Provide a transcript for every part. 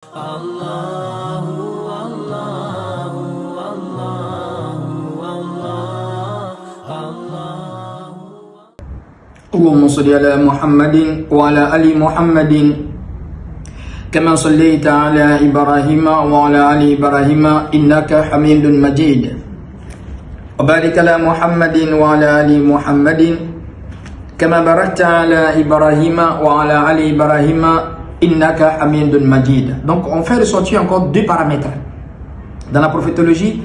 اللهم صل على محمد وعلى آل محمد كما صليت على إبراهيم وعلى آل إبراهيم إنك حميد مجيد وبارك على محمد وعلى آل محمد كما باركت على إبراهيم وعلى آل إبراهيم إنك حميد مجيد. Donc on fait ressortir encore deux paramètres dans la prophétologie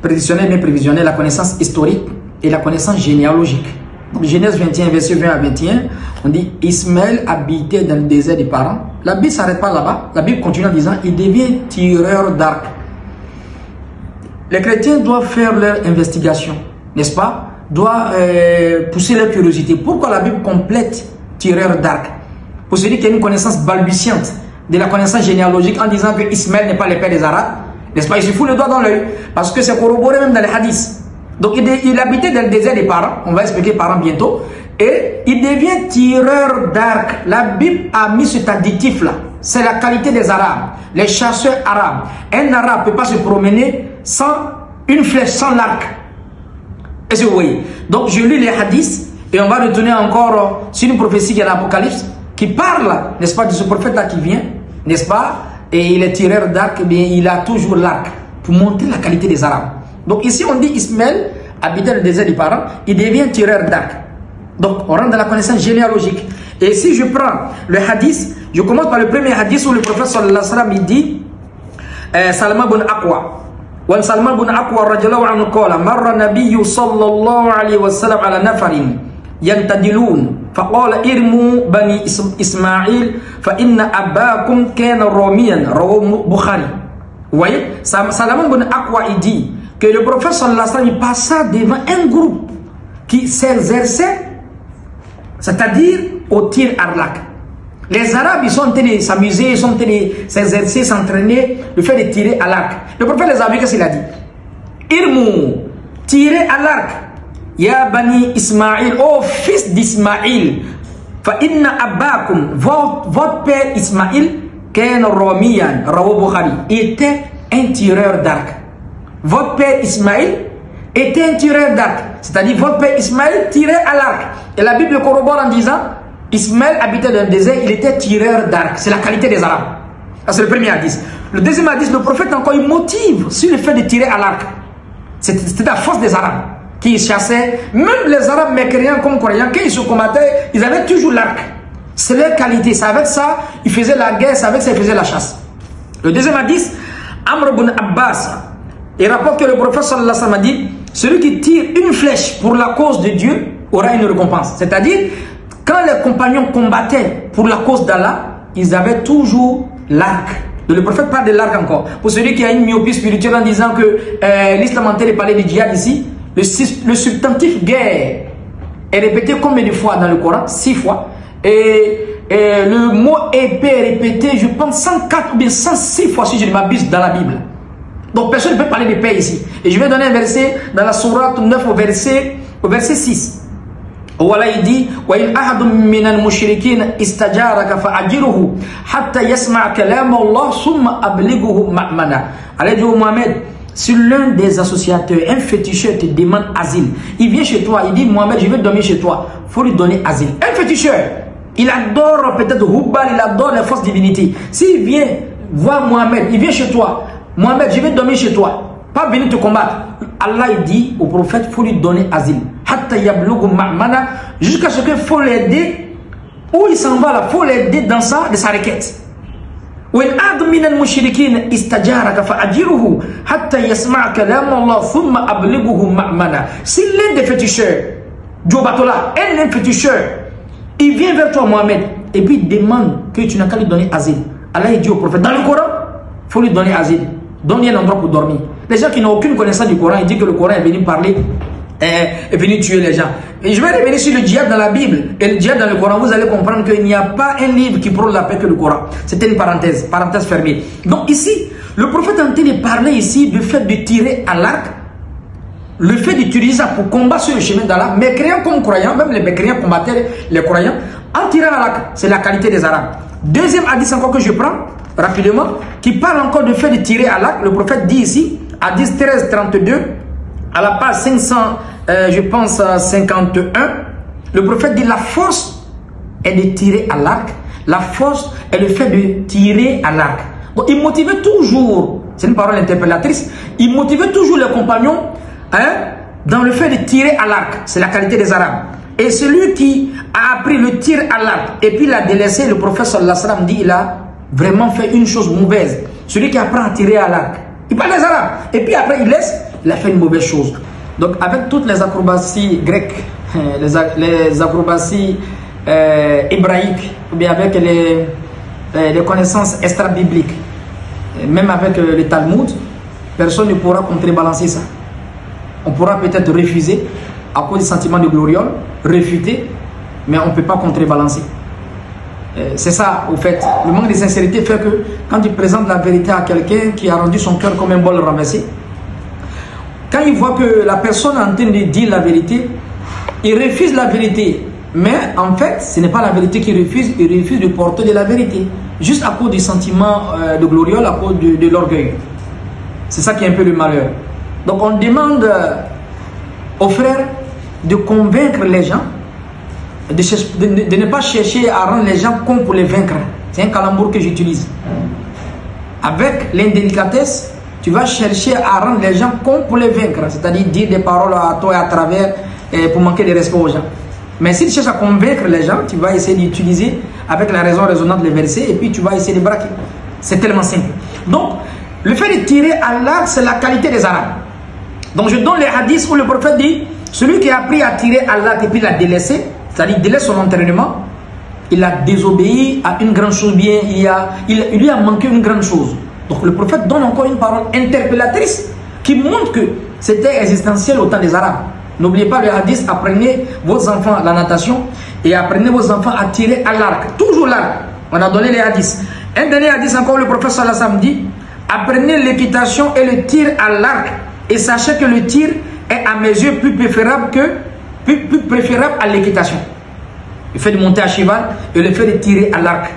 prédictionnelle mais prévisionnelle, la connaissance historique et la connaissance généalogique. Donc, Genèse 21, verset 20 à 21, on dit Ismaël habitait dans le désert des parents. La Bible ne s'arrête pas là-bas. La Bible continue en disant il devient tireur d'arc. Les chrétiens doivent faire leur investigation, n'est-ce pas? Doivent pousser leur curiosité. Pourquoi la Bible complète tireur d'arc? Pour celui qui a une connaissance balbutiante de la connaissance généalogique en disant que Ismaël n'est pas le père des Arabes, n'est-ce pas? Il se fout le doigt dans l'œil parce que c'est corroboré même dans les hadiths. Donc il habitait dans le désert des parents, on va expliquer parents bientôt, et il devient tireur d'arc. La Bible a mis cet additif là, c'est la qualité des Arabes, les chasseurs arabes. Un Arabe ne peut pas se promener sans une flèche, sans l'arc. Est-ce que vous voyez? Donc je lis les hadiths et on va retourner encore sur une prophétie qui est dans l'Apocalypse, qui parle, n'est-ce pas, de ce prophète là qui vient, n'est-ce pas, et il est tireur d'arc, mais il a toujours l'arc, pour montrer la qualité des Arabes. Donc ici on dit Ismaël habitait dans le désert des parents, il devient tireur d'arc. Donc on rentre dans la connaissance généalogique. Et si je prends le hadith, je commence par le premier hadith où le prophète sallallahu alayhi wa sallam il dit Salman bin Aqwa. وعن سلمان بن أكوى رضي الله عنه قال مر النبي صلى الله عليه وسلم على نفر ينتدلون فقال ارموا بني إسماعيل فإن أباكم كان راميا رواه Bukhari. Vous voyez, Salman bin Aqwa il dit que le prophète sallallahu alayhi wa sallam il passa devant un groupe qui s'exerçait, c'est-à-dire au tir à l'arc. Les Arabes, ils sont en train de s'amuser, ils sont en train de s'exercer, s'entraîner, le fait de tirer à l'arc. Le prophète les a vus, qu'est-ce qu'il a dit? Irmou, tirez à l'arc. Ya bani Ismaïl, ô fils d'Ismaïl, fa inna abakum, votre père Ismaïl, ken romiyan, rawa Bukhari, était un tireur d'arc. Votre père Ismaïl était un tireur d'arc. C'est-à-dire, votre père Ismaïl tirait à l'arc. Et la Bible corrobore en disant Ismaël habitait dans le désert, il était tireur d'arc. C'est la qualité des Arabes. C'est le premier hadith. Le deuxième hadith, le prophète encore, il motive sur le fait de tirer à l'arc. C'était la force des Arabes qui chassaient. Même les Arabes mécréants comme croyants, quand ils se combattaient, ils avaient toujours l'arc. C'est leur qualité. C'est avec ça, ils faisaient la guerre, c'est avec ça, ils faisaient la chasse. Le deuxième hadith, Amr ibn Abbas, il rapporte que le prophète sallallahu alayhi wa sallam a dit celui qui tire une flèche pour la cause de Dieu aura une récompense. C'est-à-dire, quand les compagnons combattaient pour la cause d'Allah, ils avaient toujours l'arc. Le prophète parle de l'arc encore. Pour celui qui a une myopie spirituelle en disant que l'islam entier est parlé de djihad ici, le substantif guerre est répété combien de fois dans le Coran? 6 fois. Et le mot épée est répété, je pense, 104 ou bien 106 fois si je ne m'abuse dans la Bible. Donc personne ne peut parler de paix ici. Et je vais donner un verset dans la sourate 9 au verset 6. Voilà, il dit وَإِنْ أَحَدٌ مِّنَ الْمُشْرِكِينَ إِسْتَجَارَكَ فَأَجِرْهُ حَتَّى يَسْمَعَ كَلَامَ اللَّهِ ثُمَّ أَبْلِغْهُ مَأْمَنًا. Allez dire au Mohamed, si l'un des associateurs, un féticheur te demande asile, il vient chez toi, il dit Mohamed, je vais dormir chez toi, il faut lui donner asile. Un féticheur, il adore peut-être Hubbal, il adore les fausses divinités. S'il vient voir Mohamed, il vient chez toi, Mohamed, je vais dormir chez toi, pas venir te combattre. Allah il dit au prophète, il faut lui donner asile. Jusqu'à ce qu'il faut l'aider, où il s'en va là, il faut l'aider dans sa requête. Si l'un des féticheurs, Djobatola, un féticheur, il vient vers toi Mohamed, et puis il demande que tu n'as qu'à lui donner asile. Allah il dit au prophète, dans le Coran, il faut lui donner asile. Donne-lui un endroit pour dormir. Les gens qui n'ont aucune connaissance du Coran, ils disent que le Coran est venu parler, est venu tuer les gens. Et je vais revenir sur le djihad dans la Bible et le djihad dans le Coran. Vous allez comprendre qu'il n'y a pas un livre qui prône la paix que le Coran. C'était une parenthèse fermée. Donc ici, le prophète est en train de parler ici du fait de tirer à l'arc, le fait d'utiliser ça pour combattre sur le chemin d'Allah. Mécréants comme croyants, même les mécréants combattaient les croyants en tirant à l'arc. C'est la qualité des Arabes. Deuxième hadith encore que je prends, rapidement, qui parle encore du fait de tirer à l'arc. Le prophète dit ici, hadith 13-32, à la page 500, je pense 51, le prophète dit la force est de tirer à l'arc. La force est le fait de tirer à l'arc. Donc il motivait toujours, c'est une parole interpellatrice, il motivait toujours les compagnons dans le fait de tirer à l'arc. C'est la qualité des Arabes. Et celui qui a appris le tir à l'arc et puis l'a délaissé, le prophète sallallahu alayhi wa sallam dit, il a vraiment fait une chose mauvaise. Celui qui apprend à tirer à l'arc, il parle des Arabes, et puis après il laisse, il a fait une mauvaise chose. Donc avec toutes les acrobaties grecques, les acrobaties hébraïques, ou bien avec les connaissances extra-bibliques, même avec le Talmud, personne ne pourra contrebalancer ça. On pourra peut-être refuser à cause du sentiment de gloriole, réfuter, mais on ne peut pas contrebalancer. C'est ça, au fait. Le manque de sincérité fait que quand tu présentes la vérité à quelqu'un qui a rendu son cœur comme un bol renversé, quand il voit que la personne est en train de dire la vérité, il refuse la vérité. Mais en fait, ce n'est pas la vérité qu'il refuse, il refuse de porter de la vérité. Juste à cause du sentiment de gloriole, à cause de l'orgueil. C'est ça qui est un peu le malheur. Donc on demande aux frères de convaincre les gens, de ne pas chercher à rendre les gens comme pour les vaincre. C'est un calembour que j'utilise. Avec l'indélicatesse, tu vas chercher à rendre les gens comme pour les vaincre. C'est-à-dire dire des paroles à toi et à travers pour manquer de respect aux gens. Mais si tu cherches à convaincre les gens, tu vas essayer d'utiliser avec la raison raisonnable les versets et puis tu vas essayer de braquer. C'est tellement simple. Donc, le fait de tirer à l'arc, c'est la qualité des Arabes. Donc, je donne les hadiths où le prophète dit, celui qui a appris à tirer à l'arc et puis l'a délaissé, c'est-à-dire il délaisse son entraînement, il a désobéi à une grande chose, bien, il lui a manqué une grande chose. Donc, le prophète donne encore une parole interpellatrice qui montre que c'était existentiel au temps des Arabes. N'oubliez pas le hadith, apprenez vos enfants la natation et apprenez vos enfants à tirer à l'arc. Toujours l'arc. On a donné les hadiths. Un dernier hadith encore, le prophète sallallahu alayhi wa sallam dit, apprenez l'équitation et le tir à l'arc et sachez que le tir est à mes yeux plus préférable à l'équitation. Le fait de monter à cheval et le fait de tirer à l'arc.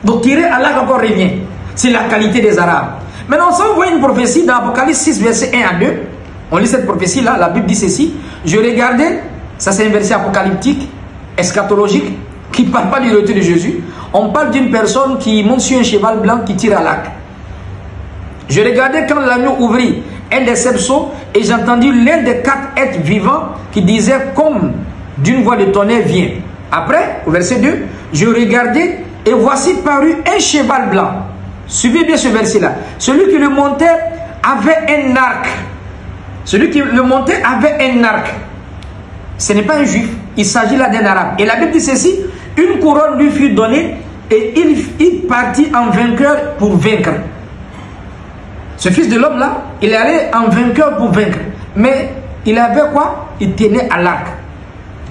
Donc tirer à l'arc encore revient. C'est la qualité des Arabes. Maintenant, si on voit une prophétie dans Apocalypse 6, verset 1 à 2, on lit cette prophétie-là, la Bible dit ceci. Je regardais, ça c'est un verset apocalyptique, eschatologique, qui ne parle pas du retour de Jésus. On parle d'une personne qui monte sur un cheval blanc qui tire à l'arc. Je regardais quand l'agneau ouvrit un des sept sceaux et j'entendis l'un des quatre êtres vivants qui disait comme d'une voix de tonnerre vient. Après, au verset 2, je regardais et voici paru un cheval blanc. Suivez bien ce verset-là. Celui qui le montait avait un arc. Celui qui le montait avait un arc. Ce n'est pas un juif, il s'agit là d'un arabe. Et la Bible dit ceci, une couronne lui fut donnée et il partit en vainqueur pour vaincre. Ce fils de l'homme là, il est allé en vainqueur pour vaincre. Mais il avait quoi? Il tenait à l'arc.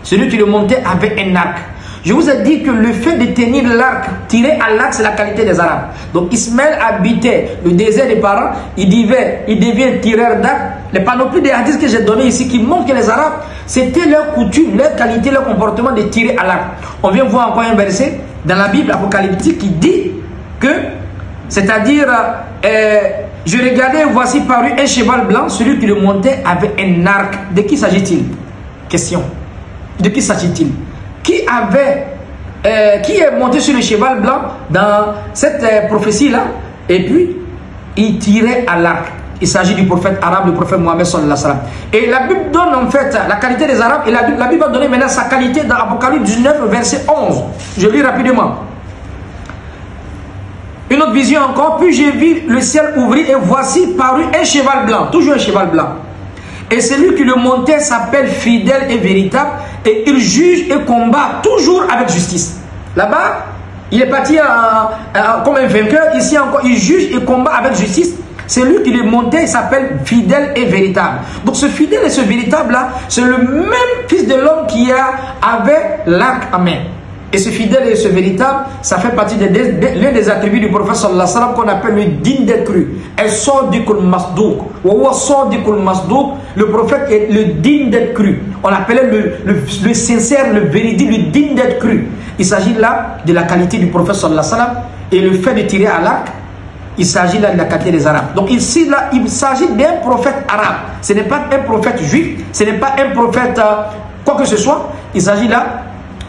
Celui qui le montait avait un arc. Je vous ai dit que le fait de tenir l'arc, tirer à l'arc, c'est la qualité des Arabes. Donc Ismaël habitait le désert des parents, il devient tireur d'arc. Les panoplies des hadiths que j'ai donné ici qui montrent que les Arabes, c'était leur coutume, leur qualité, leur comportement de tirer à l'arc. On vient voir encore un verset dans la Bible apocalyptique qui dit que, c'est-à-dire, je regardais, voici paru un cheval blanc, celui qui le montait avait un arc. De qui s'agit-il? Question. De qui s'agit-il? Qui est monté sur le cheval blanc dans cette prophétie-là? Et puis, il tirait à l'arc. Il s'agit du prophète arabe, le prophète Mohammed sallallahu alayhi wa sallam. Et la Bible donne en fait la qualité des Arabes. Et la Bible va donner maintenant sa qualité dans Apocalypse 19, verset 11. Je lis rapidement. Une autre vision encore. Puis j'ai vu le ciel ouvrir et voici paru un cheval blanc. Toujours un cheval blanc. Et celui qui le montait s'appelle fidèle et véritable. Et il juge et combat toujours avec justice. Là-bas, il est parti comme un vainqueur. Ici encore, il juge et combat avec justice. Celui qui le montait s'appelle fidèle et véritable. Donc ce fidèle et ce véritable-là, c'est le même fils de l'homme qui avait l'arc en main. Et ce fidèle et ce véritable, ça fait partie de l'un des attributs du prophète sallallahu alayhi wa sallam qu'on appelle le digne d'être cru. El sadiqul masdouk. Wa sadiqul masdouk. Le prophète est le digne d'être cru. On l'appelait le sincère, le véridique, le digne d'être cru. Il s'agit là de la qualité du prophète sallallahu alayhi wa sallam. et le fait de tirer à l'arc, il s'agit là de la qualité des Arabes. Donc ici, là, il s'agit d'un prophète arabe. Ce n'est pas un prophète juif, ce n'est pas un prophète quoi que ce soit. Il s'agit là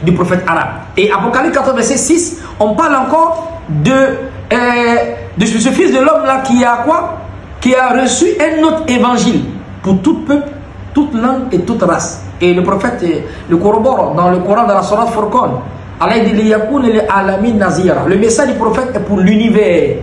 du prophète arabe. Et Apocalypse 14, verset 6, on parle encore de ce fils de l'homme là qui a quoi? Qui a reçu un autre évangile pour tout peuple, toute langue et toute race. Et le prophète le corrobore dans le Coran, dans la Sourate Furqan. Allah dit le message du prophète est pour l'univers.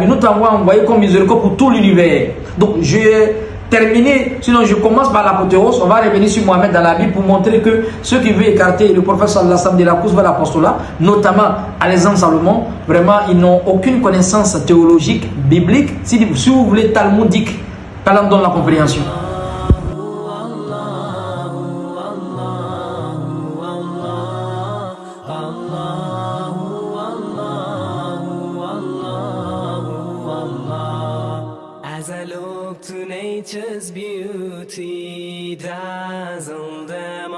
Nous t'avons envoyé comme miséricorde pour tout l'univers. Donc je vais terminer, sinon je commence par l'apothéose. On va revenir sur Mohammed dans la Bible pour montrer que ceux qui veulent écarter le prophète sallallahu alayhi wa sallam de la course vers l'apostolat, notamment Alexandre Salomon, vraiment ils n'ont aucune connaissance théologique, biblique, si vous voulez talmudique, qu'Allah donne la compréhension. As I look to nature's beauty, dazzle them